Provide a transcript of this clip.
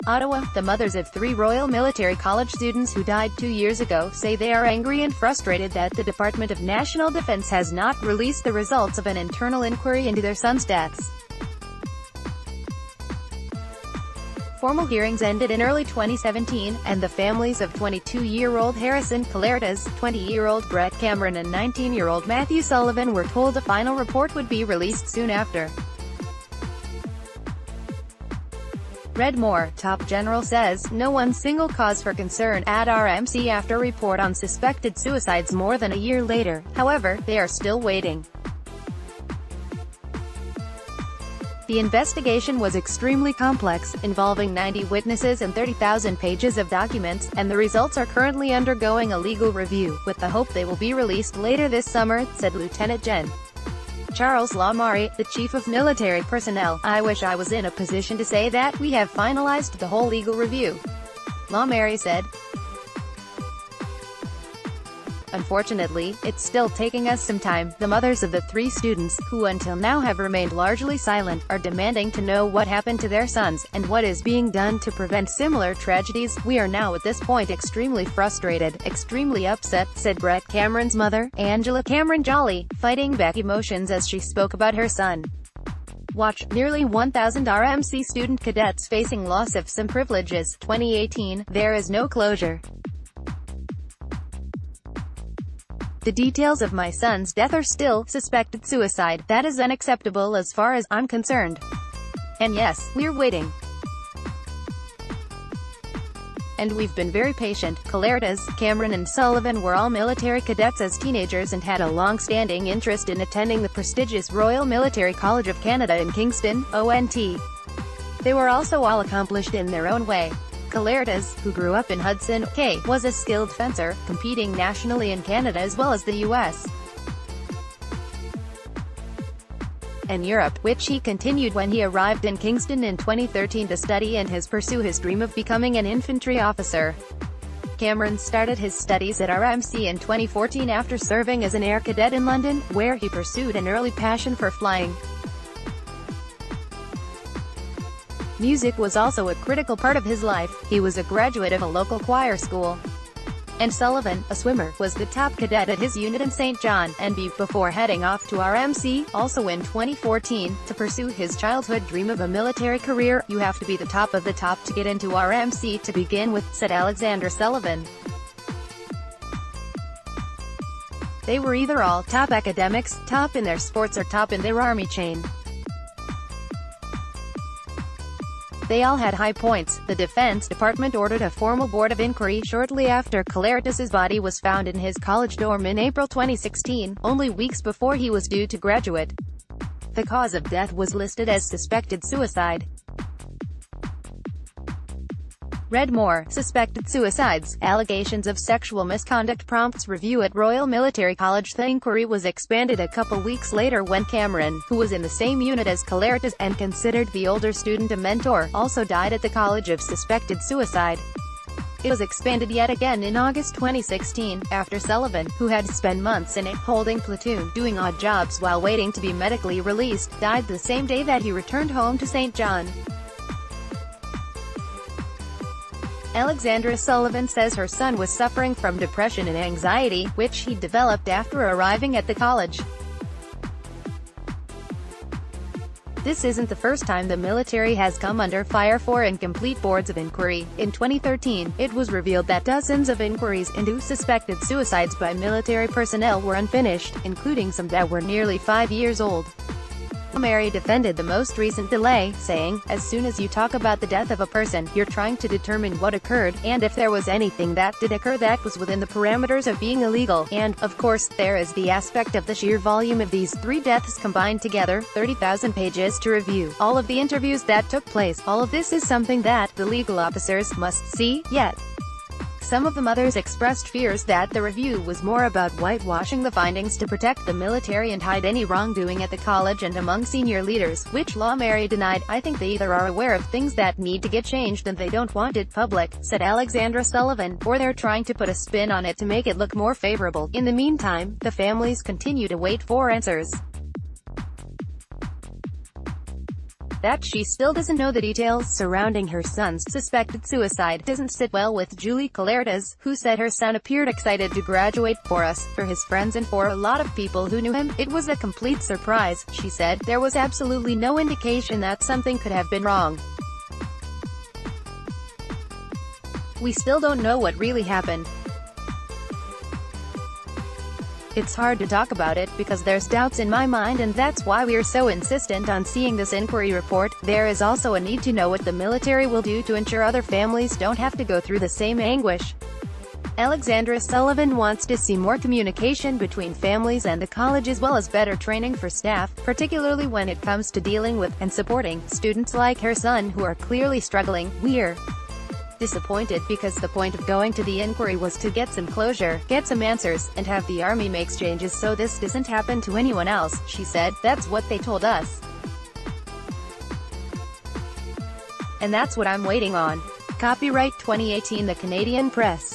Ottawa, the mothers of 3 Royal Military College students who died 2 years ago say they are angry and frustrated that the Department of National Defence has not released the results of an internal inquiry into their sons' deaths. Formal hearings ended in early 2017, and the families of 22-year-old Harrison Kelertas, 20-year-old Brett Cameron and 19-year-old Matthew Sullivan were told a final report would be released soon after. Redmore, top general says, no one single cause for concern at RMC after report on suspected suicides more than a year later. However, they are still waiting. The investigation was extremely complex, involving 90 witnesses and 30,000 pages of documents, and the results are currently undergoing a legal review, with the hope they will be released later this summer, said Lieutenant Gen. Charles Lamari, the Chief of Military Personnel. I wish I was in a position to say that we have finalized the whole legal review, Lamari said. Unfortunately, it's still taking us some time. The mothers of the 3 students, who until now have remained largely silent, are demanding to know what happened to their sons, and what is being done to prevent similar tragedies. We are now at this point extremely frustrated, extremely upset, said Brett Cameron's mother, Angela Cameron Jolly, fighting back emotions as she spoke about her son. Watch, nearly 1,000 RMC student cadets facing loss of some privileges, 2018, there is no closure. The details of my son's death are still suspected suicide. That is unacceptable as far as I'm concerned. And yes, we're waiting. And we've been very patient. Kelertas, Cameron and Sullivan were all military cadets as teenagers and had a long-standing interest in attending the prestigious Royal Military College of Canada in Kingston, ONT. They were also all accomplished in their own way. Kelertas, who grew up in Hudson, K, was a skilled fencer, competing nationally in Canada as well as the US and Europe, which he continued when he arrived in Kingston in 2013 to study and pursue his dream of becoming an infantry officer. Cameron started his studies at RMC in 2014 after serving as an air cadet in London, where he pursued an early passion for flying. Music was also a critical part of his life. He was a graduate of a local choir school. And Sullivan, a swimmer, was the top cadet at his unit in St. John, NB, before heading off to RMC, also in 2014, to pursue his childhood dream of a military career. You have to be the top of the top to get into RMC to begin with, said Alexander Sullivan. They were either all top academics, top in their sports or top in their army chain. They all had high points. The Defense Department ordered a formal board of inquiry shortly after Kelertas' body was found in his college dorm in April 2016, only weeks before he was due to graduate. The cause of death was listed as suspected suicide. Redmore, suspected suicides, allegations of sexual misconduct prompts review at Royal Military College. The inquiry was expanded a couple weeks later when Cameron, who was in the same unit as Kelertas, and considered the older student a mentor, also died at the college of suspected suicide. It was expanded yet again in August 2016, after Sullivan, who had spent months in a holding platoon, doing odd jobs while waiting to be medically released, died the same day that he returned home to St. John. Alexandra Sullivan says her son was suffering from depression and anxiety, which he developed after arriving at the college. This isn't the first time the military has come under fire for incomplete boards of inquiry. In 2013, it was revealed that dozens of inquiries into suspected suicides by military personnel were unfinished, including some that were nearly 5 years old. Mary defended the most recent delay, saying, "As soon as you talk about the death of a person, you're trying to determine what occurred, and if there was anything that did occur that was within the parameters of being illegal. And, of course, there is the aspect of the sheer volume of these 3 deaths combined together, 30,000 pages to review, all of the interviews that took place. All of this is something that the legal officers must see, yet." Some of the mothers expressed fears that the review was more about whitewashing the findings to protect the military and hide any wrongdoing at the college and among senior leaders, which Lamari denied. "I think they either are aware of things that need to get changed and they don't want it public," said Alexandra Sullivan, "or they're trying to put a spin on it to make it look more favorable." In the meantime, the families continue to wait for answers. that she still doesn't know the details surrounding her son's suspected suicide doesn't sit well with Julie Kelertas, who said her son appeared excited to graduate. For us, for his friends and for a lot of people who knew him, it was a complete surprise, she said. There was absolutely no indication that something could have been wrong. We still don't know what really happened. It's hard to talk about it, because there's doubts in my mind, and that's why we're so insistent on seeing this inquiry report. There is also a need to know what the military will do to ensure other families don't have to go through the same anguish. Alexandra Sullivan wants to see more communication between families and the college, as well as better training for staff, particularly when it comes to dealing with, and supporting, students like her son who are clearly struggling. We're disappointed because the point of going to the inquiry was to get some closure, get some answers, and have the Army make changes so this doesn't happen to anyone else, she said. That's what they told us. And that's what I'm waiting on. Copyright 2018 The Canadian Press.